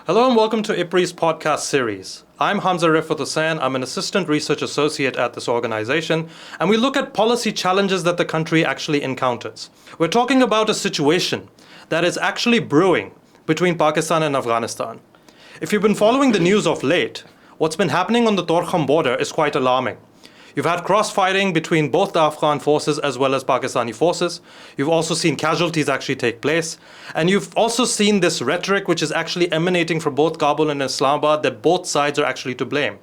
Hello and welcome to IPRI's podcast series. I'm Hamza Rifat Hussain. I'm an assistant research associate at this organization, and we look at policy challenges that the country actually encounters. We're talking about a situation that is actually brewing between Pakistan and Afghanistan. If you've been following the news of late, what's been happening on the Torkham border is quite alarming. You've had cross-fighting between both the Afghan forces as well as Pakistani forces. You've also seen casualties actually take place. And you've also seen this rhetoric which is actually emanating from both Kabul and Islamabad that both sides are actually to blame.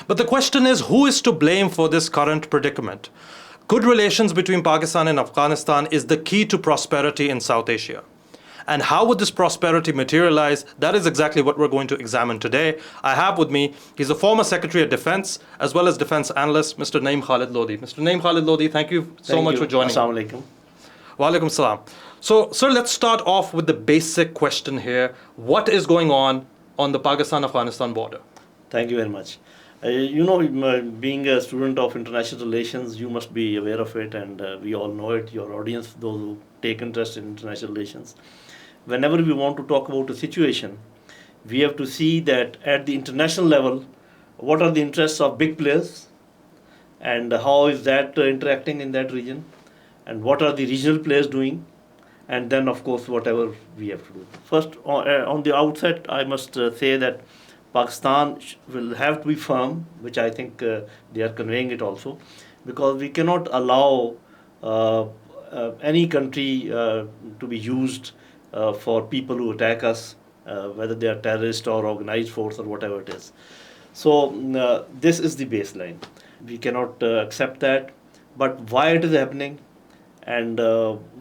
But the question is, who is to blame for this current predicament? Good relations between Pakistan and Afghanistan is the key to prosperity in South Asia. And how would this prosperity materialize? That is exactly what we're going to examine today. I have with me, he's a former Secretary of Defense, as well as defense analyst, Mr. Naeem Khalid Lodi. Mr. Naeem Khalid Lodi, thank you so much for joining. Assalamu alaikum. Wa alaikum salam. So, sir, let's start off with the basic question here. What is going on the Pakistan-Afghanistan border? Thank you very much. Being a student of international relations, you must be aware of it, and we all know it, your audience, those who take interest in international relations. Whenever we want to talk about a situation, we have to see that at the international level, what are the interests of big players and how is that interacting in that region, and what are the regional players doing, and then of course whatever we have to do. First, on the outset, I must say that Pakistan will have to be firm, which I think they are conveying it also, because we cannot allow any country to be used for people who attack us, whether they are terrorist or organized force or whatever it is. So this is the baseline. We cannot accept that, but why it is happening and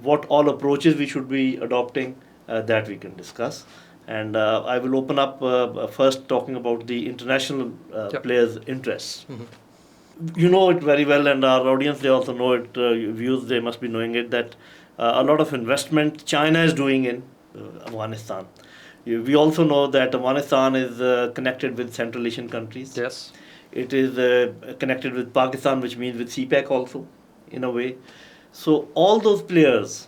what all approaches we should be adopting, that we can discuss. And I will open up first talking about the international players' interests. Mm-hmm. You know it very well, and our audience, they also know it, viewers, they must be knowing it, that a lot of investment China is doing in Afghanistan. We also know that Afghanistan is connected with Central Asian countries. Yes. It is connected with Pakistan, which means with CPEC also, in a way. So all those players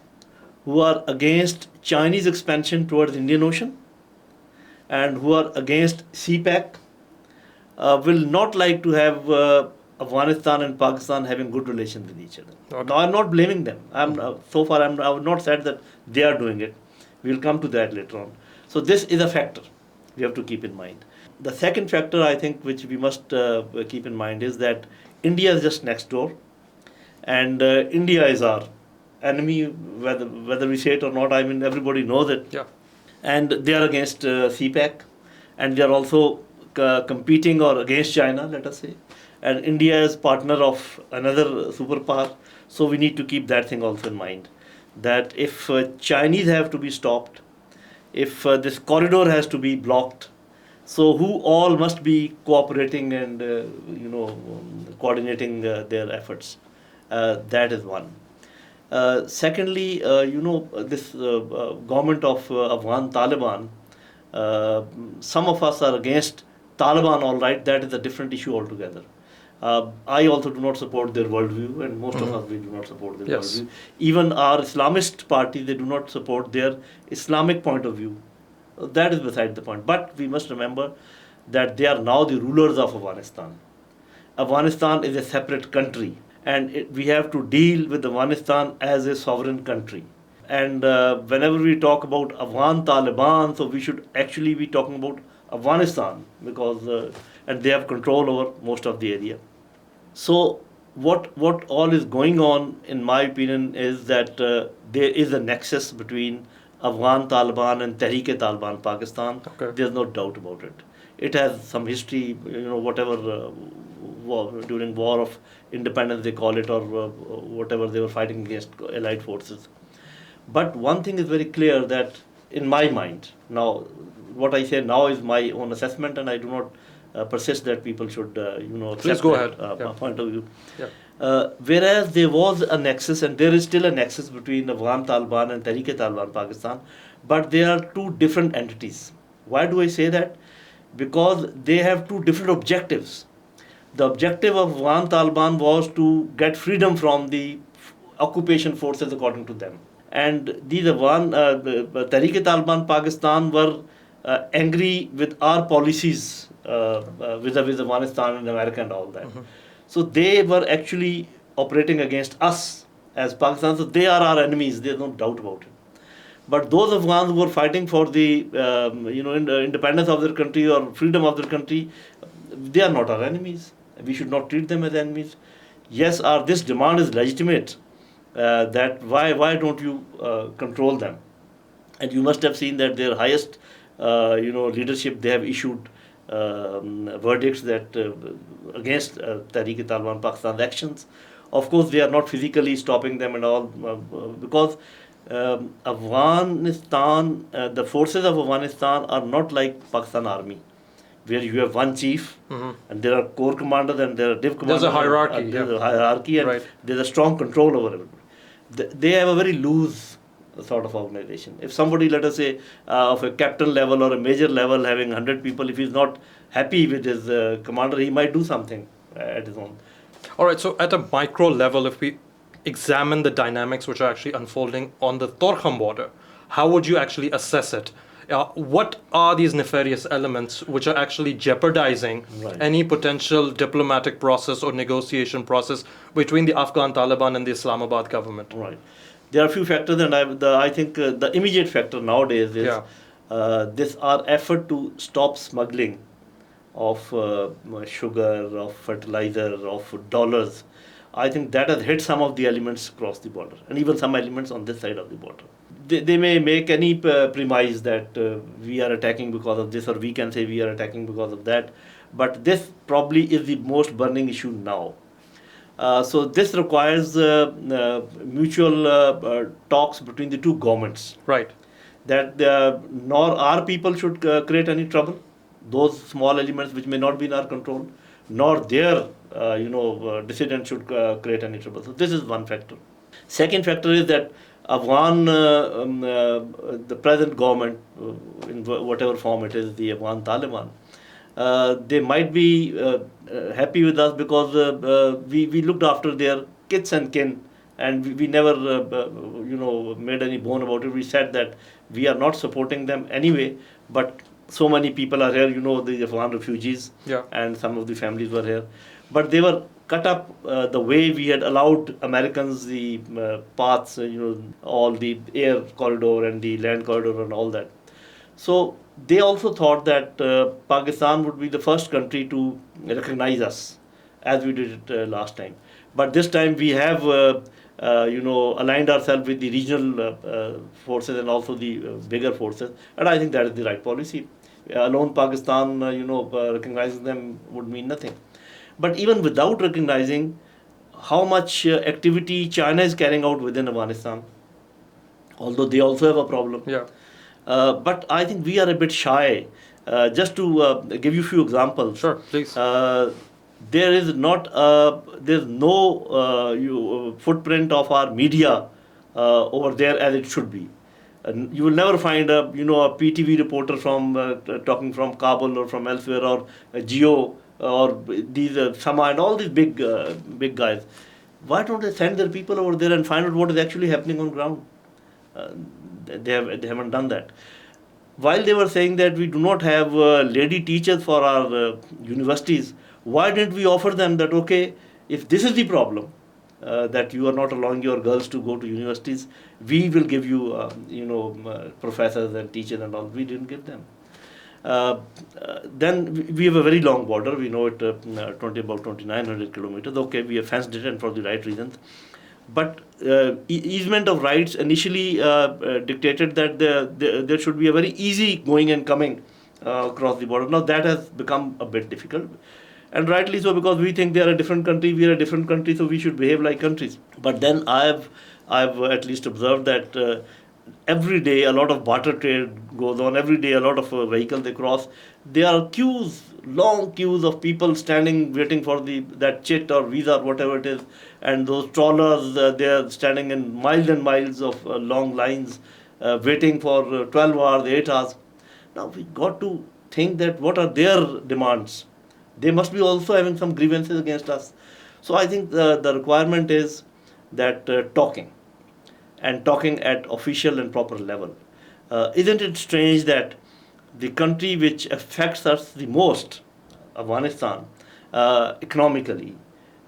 who are against Chinese expansion towards the Indian Ocean and who are against CPEC will not like to have Afghanistan and Pakistan having good relations with each other. Okay. Now, I'm not blaming them. So far, I would not said that they are doing it. We'll come to that later on. So this is a factor we have to keep in mind. The second factor, I think, which we must keep in mind is that India is just next door, and India is our enemy, whether we say it or not. I mean, everybody knows it. Yeah. And they are against CPEC, and they are also competing or against China, let us say. And India is partner of another superpower, so we need to keep that thing also in mind. That if Chinese have to be stopped, if this corridor has to be blocked, so who all must be cooperating and coordinating their efforts. That is one. Secondly, this government of Afghan Taliban, some of us are against Taliban, all right, that is a different issue altogether. I also do not support their worldview, and most of us, we do not support their worldview. Even our Islamist party, they do not support their Islamic point of view. That is beside the point. But we must remember that they are now the rulers of Afghanistan. Afghanistan is a separate country, and we have to deal with Afghanistan as a sovereign country. And whenever we talk about Afghan Taliban, so we should actually be talking about Afghanistan, because and they have control over most of the area. So what all is going on, in my opinion, is that there is a nexus between Afghan Taliban and Tehreek-e-Taliban Pakistan. Okay. There's no doubt about it. It has some history, whatever during War of Independence they call it, or whatever they were fighting against allied forces. But one thing is very clear, that in my mind, now what I say now is my own assessment, and I do not persist that people should accept Please go ahead. Point of view. Yeah. Whereas there was a nexus, and there is still a nexus between Afghan Taliban and Tehreek-e-Taliban Pakistan, but they are two different entities. Why do I say that? Because they have two different objectives. The objective of Afghan Taliban was to get freedom from the occupation forces according to them. And these Afghan Tehreek-e-Taliban Pakistan were angry with our policies vis-a-vis Afghanistan and America and all that. So they were actually operating against us as Pakistan. So they are our enemies. There's no doubt about it. But those Afghans who were fighting for the independence of their country or freedom of their country, they are not our enemies. We should not treat them as enemies. Yes, this demand is legitimate. That why don't you control them? And you must have seen that their highest leadership, they have issued verdicts that against Tehreek-e-Taliban Pakistan's actions. Of course, they are not physically stopping them and all because Afghanistan, the forces of Afghanistan are not like Pakistan army, where you have one chief and there are corps commanders and there are div commanders. There's a hierarchy. There's a hierarchy and right. There's a strong control over everybody. They have a very loose sort of organization. If somebody, let us say, of a captain level or a major level having 100 people, if he's not happy with his commander, he might do something at his own. All right, so at a micro level, if we examine the dynamics which are actually unfolding on the Torkham border, how would you actually assess it? What are these nefarious elements which are actually jeopardizing any potential diplomatic process or negotiation process between the Afghan Taliban and the Islamabad government? Right. There are a few factors, and I think the immediate factor nowadays is this our effort to stop smuggling of sugar, of fertilizer, of dollars. I think that has hit some of the elements across the border, and even some elements on this side of the border. They may make any premise that we are attacking because of this, or we can say we are attacking because of that, but this probably is the most burning issue now. So this requires mutual talks between the two governments. Right. That nor our people should create any trouble, those small elements which may not be in our control, nor their dissidents should create any trouble. So this is one factor. Second factor is that Afghan, the present government, in whatever form it is, the Afghan Taliban, they might be happy with us because we looked after their kith and kin, and we never made any bone about it. We said that we are not supporting them anyway, but so many people are here, the Afghan refugees, and some of the families were here, but they were cut up the way we had allowed Americans the paths, all the air corridor and the land corridor and all that. So they also thought that Pakistan would be the first country to recognize us, as we did it last time. But this time we have, aligned ourselves with the regional forces and also the bigger forces, and I think that is the right policy. Alone Pakistan, recognizing them would mean nothing. But even without recognizing how much activity China is carrying out within Afghanistan, although they also have a problem. But I think we are a bit shy. Just to give you a few examples. Sure, please. There is there's no footprint of our media over there as it should be. You will never find a PTV reporter from talking from Kabul or from elsewhere, or Geo or these Sama and all these big guys. Why don't they send their people over there and find out what is actually happening on ground? They haven't done that. While they were saying that we do not have lady teachers for our universities, why didn't we offer them that, okay, if this is the problem, that you are not allowing your girls to go to universities, we will give you, professors and teachers and all. We didn't give them. Then we have a very long border. We know it about 2,900 kilometers. Okay, we have fenced it, and for the right reasons. But easement of rights initially dictated that there should be a very easy going and coming across the border. Now that has become a bit difficult. And rightly so, because we think they are a different country, we are a different country, so we should behave like countries. But then I've at least observed that every day a lot of barter trade goes on. Every day a lot of vehicles they cross. There are queues, long queues of people standing waiting for that chit or visa or whatever it is. And those trawlers, they are standing in miles and miles of long lines, waiting for 12 hours, 8 hours. Now we got to think that what are their demands? They must be also having some grievances against us. So I think the requirement is that talking at official and proper level. Isn't it strange that the country which affects us the most, Afghanistan, economically,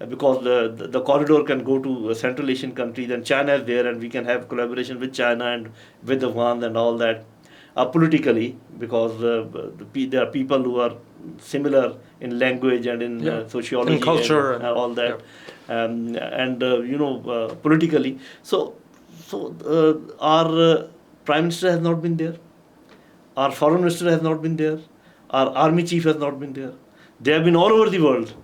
because the corridor can go to a Central Asian country, then China is there, and we can have collaboration with China and with Afghan and all that. Politically, because there are people who are similar in language and in sociology, in culture, and all that, politically. So our Prime Minister has not been there. Our Foreign Minister has not been there. Our Army Chief has not been there. They have been all over the world.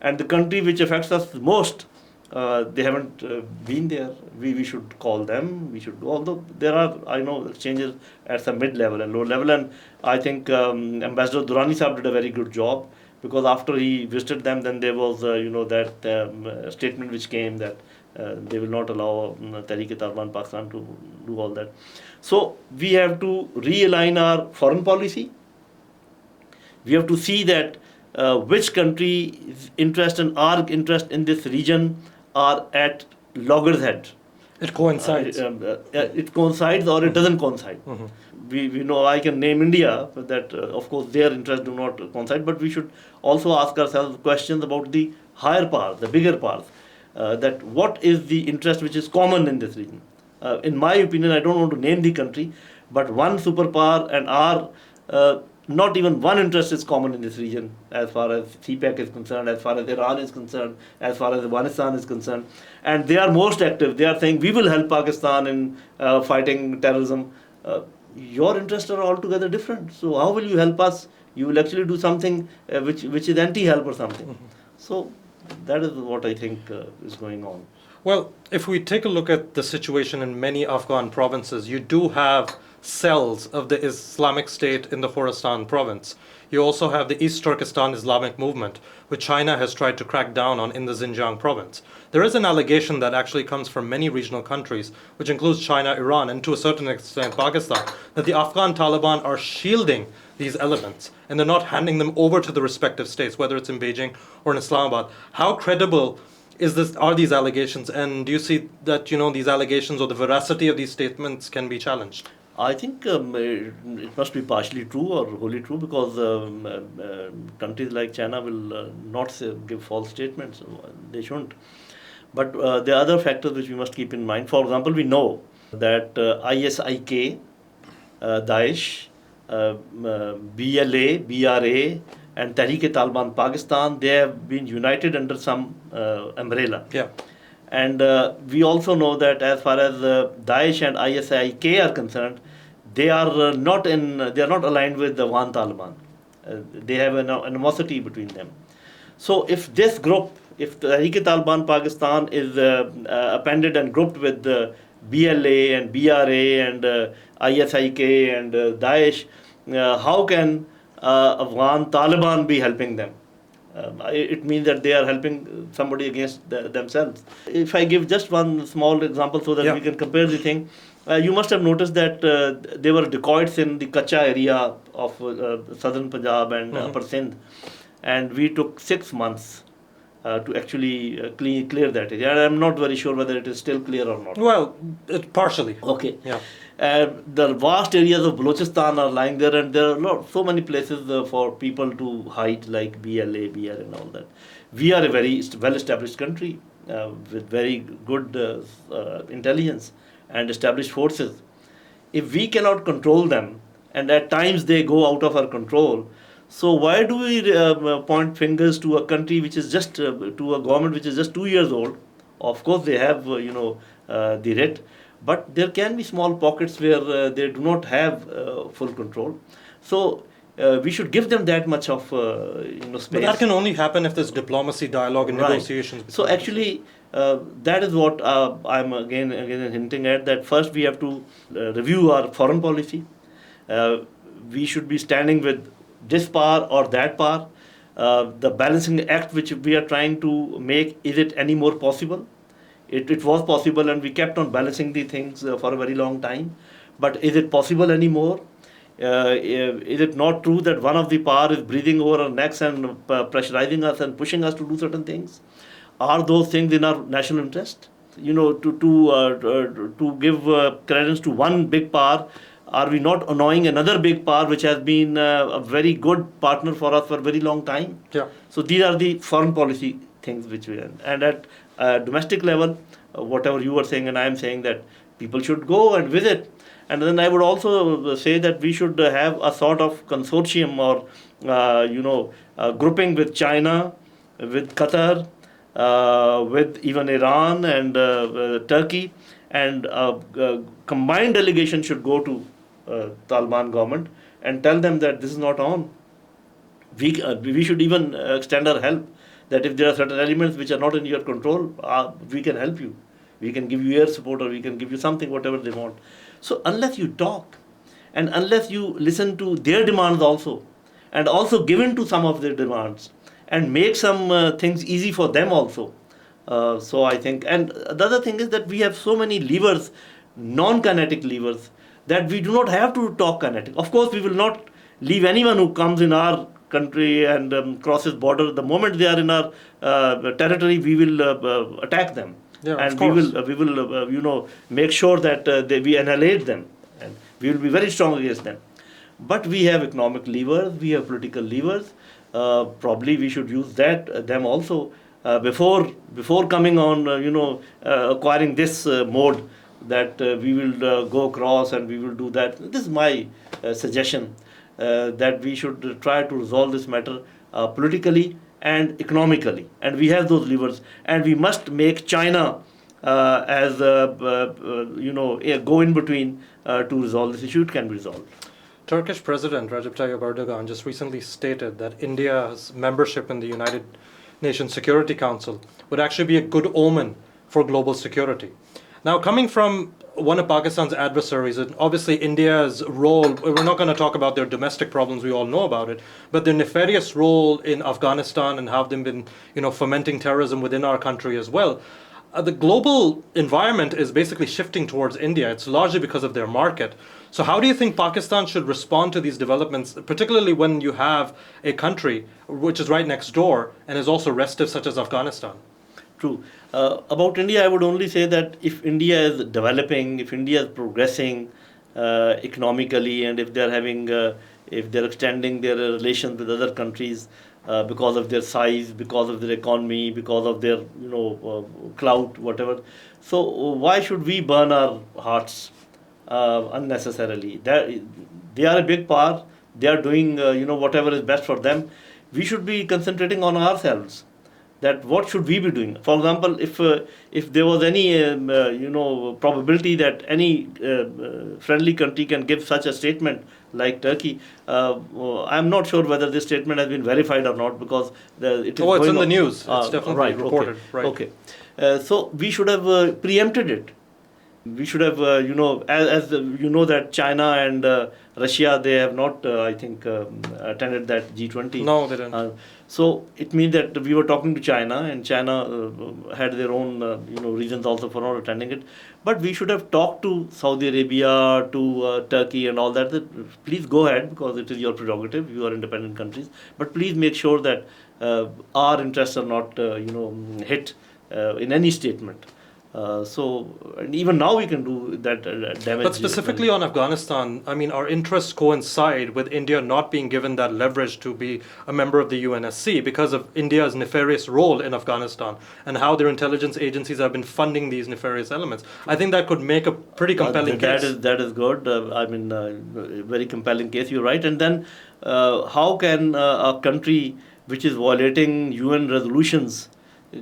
And the country which affects us most, they haven't been there. We should call them. We should, although there are, I know, exchanges at the mid-level and low level. And I think Ambassador Durrani Saab did a very good job, because after he visited them, then there was, that statement which came that they will not allow Tehreek-e-Taliban Pakistan to do all that. So we have to realign our foreign policy. We have to see that which country's interest and our interest in this region are at loggerheads. It coincides. It coincides or it doesn't coincide. We know, I can name India, that of course their interests do not coincide, but we should also ask ourselves questions about the higher parts, the bigger parts, that what is the interest which is common in this region. In my opinion, I don't want to name the country, but one superpower and our not even one interest is common in this region, as far as CPEC is concerned, as far as Iran is concerned, as far as Afghanistan is concerned. And they are most active. They are saying, we will help Pakistan in fighting terrorism. Your interests are altogether different. So how will you help us? You will actually do something which is anti-help or something. So that is what I think is going on. Well, if we take a look at the situation in many Afghan provinces, you do have cells of the Islamic State in the Khorasan province. You also have the East Turkestan Islamic movement, which China has tried to crack down on in the Xinjiang province. There is an allegation that actually comes from many regional countries, which includes China, Iran, and to a certain extent Pakistan, that the Afghan Taliban are shielding these elements and they're not handing them over to the respective states, whether it's in Beijing or in Islamabad. How credible are these allegations, and do you see that these allegations or the veracity of these statements can be challenged? I think it must be partially true or wholly true, because countries like China will not give false statements. They shouldn't. But there are other factors which we must keep in mind. For example, we know that ISIK, Daesh, BLA, BRA, and Tehreek-e-Taliban Pakistan, they have been united under some umbrella. Yeah. And we also know that as far as Daesh and ISIK are concerned, they are not aligned with the Afghan Taliban. They have an animosity between them. So if this group, if the Tehreek-e-Taliban Pakistan is appended and grouped with the BLA and BRA and ISIK and Daesh, how can Afghan Taliban be helping them? It means that they are helping somebody against themselves. If I give just one small example so that we can compare the thing, you must have noticed that there were dacoits in the Kacha area of southern Punjab and upper Sindh, and we took 6 months to actually clear that area. And I'm not very sure whether it is still clear or not. Well, partially. Okay. Yeah. The vast areas of Balochistan are lying there, and there are so many places for people to hide, like BLA, BR and all that. We are a very well-established country with very good intelligence and established forces. If we cannot control them, and at times they go out of our control, so why do we point fingers to a country which is just, to a government which is just 2 years old? Of course they have, the writ, but there can be small pockets where they do not have full control. So we should give them that much of space. But that can only happen if there's diplomacy, dialogue, and negotiations. So actually, that is what I'm again hinting at. That first we have to review our foreign policy. We should be standing with this power or that power. The balancing act which we are trying to make, is it any more possible? It was possible, and we kept on balancing the things for a very long time. But is it possible anymore? Is it not true that one of the power is breathing over our necks and pressurizing us and pushing us to do certain things? Are those things in our national interest? To give credence to one big power Are we not annoying another big power which has been a very good partner for us for a very long time? Yeah. So these are the foreign policy things which we and at domestic level, whatever you were saying and I am saying that people should go and visit. And then I would also say that we should have a sort of consortium or grouping with China, with Qatar, with even Iran and Turkey, and combined delegation should go to Taliban government and tell them that this is not on. We should even extend our help, that if there are certain elements which are not in your control, we can help you. We can give you air support or we can give you something, whatever they want. So unless you talk and unless you listen to their demands also, and also give in to some of their demands and make some things easy for them also. So I think, and the other thing is that we have so many levers, non-kinetic levers, that we do not have to talk kinetic. Of course, we will not leave anyone who comes in our country and crosses border. The moment they are in our territory, we will attack them. Yeah, and we will make sure that we annihilate them, and we will be very strong against them. But we have economic levers, we have political levers. Probably we should use them also before coming on, acquiring this mode that we will go across and we will do that. This is my suggestion, that we should try to resolve this matter politically and economically, and we have those levers, and we must make China as a go in between to resolve this issue. It can be resolved. Turkish President Recep Tayyip Erdogan just recently stated that India's membership in the United Nations Security Council would actually be a good omen for global security. Now, coming from one of Pakistan's adversaries, and obviously India's role, we're not going to talk about their domestic problems, we all know about it, but their nefarious role in Afghanistan and how they've been, fomenting terrorism within our country as well. The global environment is basically shifting towards India. It's largely because of their market. So how do you think Pakistan should respond to these developments, particularly when you have a country which is right next door and is also restive, such as Afghanistan? True. About India, I would only say that if India is developing, if India is progressing economically, and if they're having, if they're extending their relations with other countries because of their size, because of their economy, because of their clout, whatever. So why should we burn our hearts unnecessarily? They are a big power. They are doing whatever is best for them. We should be concentrating on ourselves. That what should we be doing? For example, if there was any probability that any friendly country can give such a statement like Turkey, I'm not sure whether this statement has been verified or not, because it is it's in the news. It's definitely right, reported. Okay, right. Okay. So we should have preempted it. We should have, as you know that China and Russia, they have not, I think, attended that G20. No, they didn't. So it means that we were talking to China, and China had their own, reasons also for not attending it. But we should have talked to Saudi Arabia, to Turkey, and all that. That please go ahead, because it is your prerogative. You are independent countries, but please make sure that our interests are not, hit in any statement. And even now we can do that damage. But specifically on Afghanistan, I mean, our interests coincide with India not being given that leverage to be a member of the UNSC because of India's nefarious role in Afghanistan and how their intelligence agencies have been funding these nefarious elements. I think that could make a pretty compelling case. That is good. Very compelling case. You're right. And then how can a country which is violating UN resolutions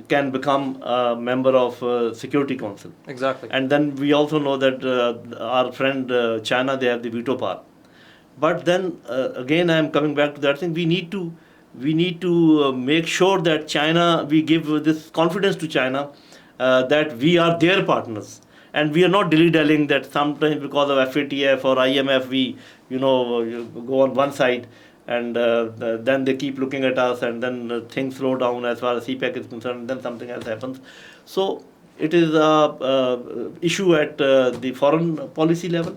can become a member of Security Council? Exactly. And then we also know that our friend China, they have the veto power. But then again, I am coming back to that thing. We need to make sure that China, we give this confidence to China that we are their partners, and we are not dilly-dallying that sometimes because of FATF or IMF we go on one side. And then they keep looking at us, and then things slow down as far as CPEC is concerned, and then something else happens. So it is a issue at the foreign policy level.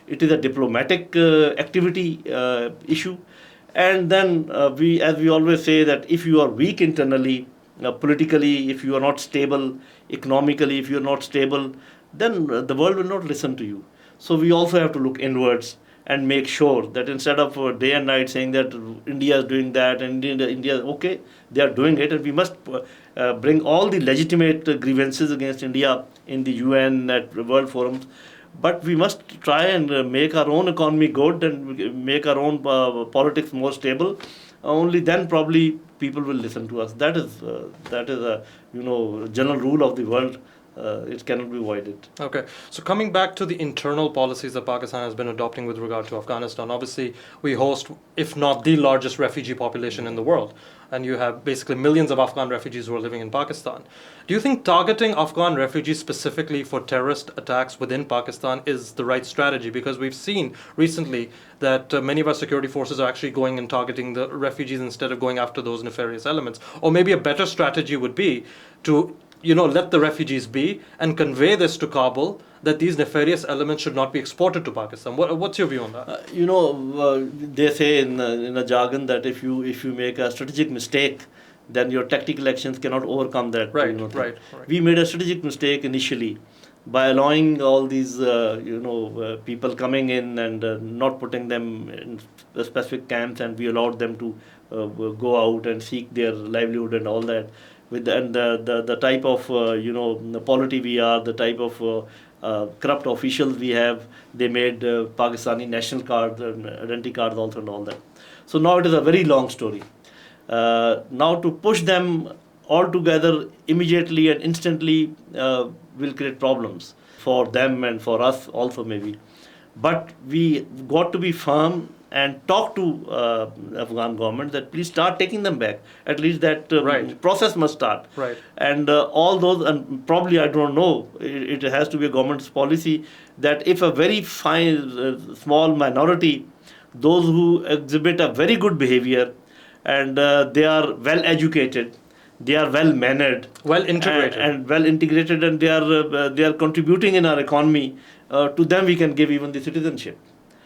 It is a diplomatic activity issue. And then as we always say, that if you are weak internally, politically, if you are not stable, economically, if you are not stable, then the world will not listen to you. So we also have to look inwards and make sure that instead of day and night saying that India is doing that and India, okay, they are doing it, and we must bring all the legitimate grievances against India in the UN, at world forums. But we must try and make our own economy good and make our own politics more stable. Only then probably people will listen to us. That is a general rule of the world. It cannot be avoided. Okay, so coming back to the internal policies that Pakistan has been adopting with regard to Afghanistan, obviously we host, if not the largest refugee population in the world, and you have basically millions of Afghan refugees who are living in Pakistan. Do you think targeting Afghan refugees specifically for terrorist attacks within Pakistan is the right strategy? Because we've seen recently that many of our security forces are actually going and targeting the refugees instead of going after those nefarious elements. Or maybe a better strategy would be to let the refugees be and convey this to Kabul that these nefarious elements should not be exported to Pakistan. What's your view on that? They say in a jargon that if you make a strategic mistake, then your tactical actions cannot overcome that. Right, thing. right. We made a strategic mistake initially by allowing all these people coming in and not putting them in specific camps, and we allowed them to go out and seek their livelihood and all that. And the type of the polity we are, the type of corrupt officials we have, they made Pakistani national cards and identity cards also and all that. So now it is a very long story. Now to push them all together immediately and instantly will create problems for them and for us also maybe. But we got to be firm and talk to Afghan government that please start taking them back. At least that process must start. Right. And all those, and probably I don't know, it has to be a government's policy that if a very fine, small minority, those who exhibit a very good behavior and they are well educated, they are well mannered, well integrated, and well integrated, and they are contributing in our economy. To them we can give even the citizenship.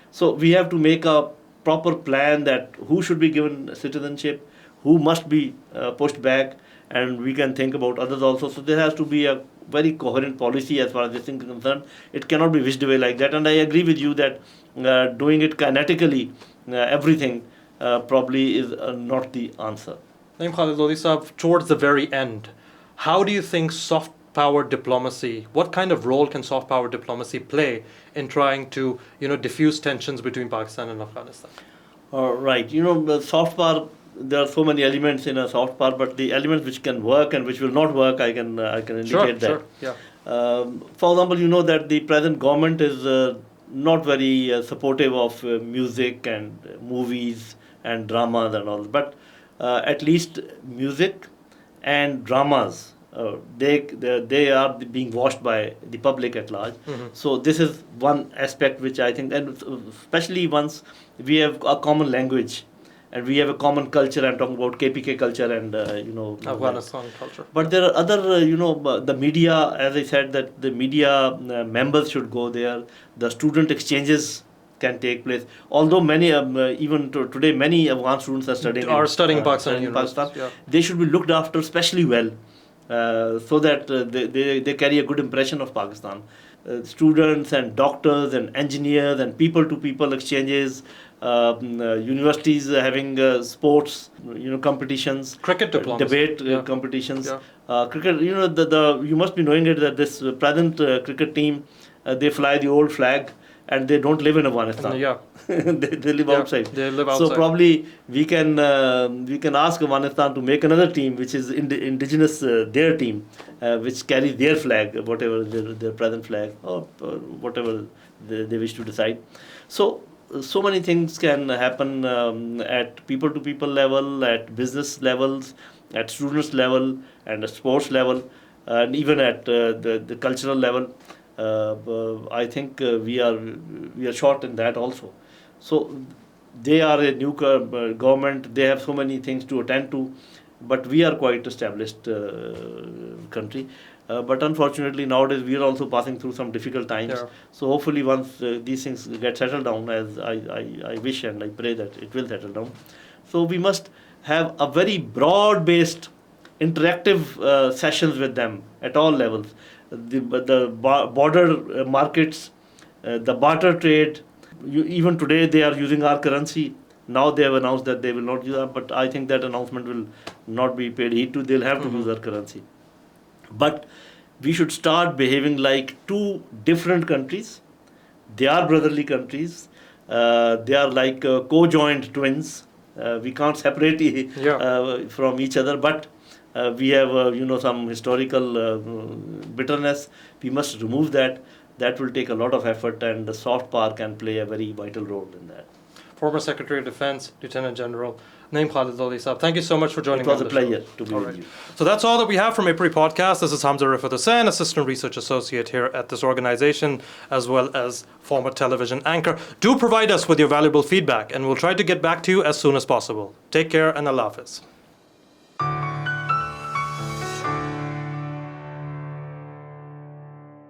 So we have to make a proper plan that who should be given citizenship, who must be pushed back, and we can think about others also. So there has to be a very coherent policy as far as this thing is concerned. It cannot be wished away like that. And I agree with you that doing it kinetically, everything probably is not the answer. Naeem Khalid Lodi Saab, towards the very end, how do you think soft power diplomacy, what kind of role can soft power diplomacy play in trying to diffuse tensions between Pakistan and Afghanistan? Right. The soft power, there are so many elements in a soft power, but the elements which can work and which will not work, I can indicate that. Sure, yeah. For example, that the present government is not very supportive of music and movies and dramas and all, but at least music and dramas, they are being watched by the public at large. Mm-hmm. So this is one aspect which I think, and especially once we have a common language and we have a common culture. I'm talking about KPK culture and Afghanistan culture. But there are other, the media, as I said, that the media members should go there. The student exchanges can take place. Although many, even today, many Afghan students are studying in Pakistan. Yeah. They should be looked after especially well, so that they carry a good impression of Pakistan. Students and doctors and engineers and people-to-people exchanges, universities having sports, competitions, cricket diplomacy, debate competitions, yeah. Cricket. You must be knowing it that this present cricket team, they fly the old flag. And they don't live in Afghanistan. Yeah, they live outside. They live outside. So probably we can ask Afghanistan to make another team, which is indigenous their team, which carries their flag, whatever their present flag, or whatever they wish to decide. So many things can happen at people-to-people level, at business levels, at students level, and at sports level, and even at the cultural level. I think we are short in that also. So they are a new government. They have so many things to attend to, but we are quite established country. But unfortunately nowadays we are also passing through some difficult times. Yeah. So hopefully once these things get settled down, as I wish and I pray that it will settle down. So we must have a very broad-based interactive sessions with them at all levels. The border markets The barter trade, even today they are using our currency. Now they have announced that they will not use that, but I think that announcement will not be paid heed to. They'll have to use our currency. But we should start behaving like two different countries. They are brotherly countries. They are like co-joined twins. We can't separate from each other, but we have some historical bitterness. We must remove that. That will take a lot of effort, and the soft power can play a very vital role in that. Former Secretary of Defense, Lieutenant General Naeem Khalid Ali Saab, thank you so much for joining me. It was a pleasure to be with you. So that's all that we have from IPRI Podcast. This is Hamza Rifat Hussain, Assistant Research Associate here at this organization, as well as former television anchor. Do provide us with your valuable feedback, and we'll try to get back to you as soon as possible. Take care, and Allah Hafiz.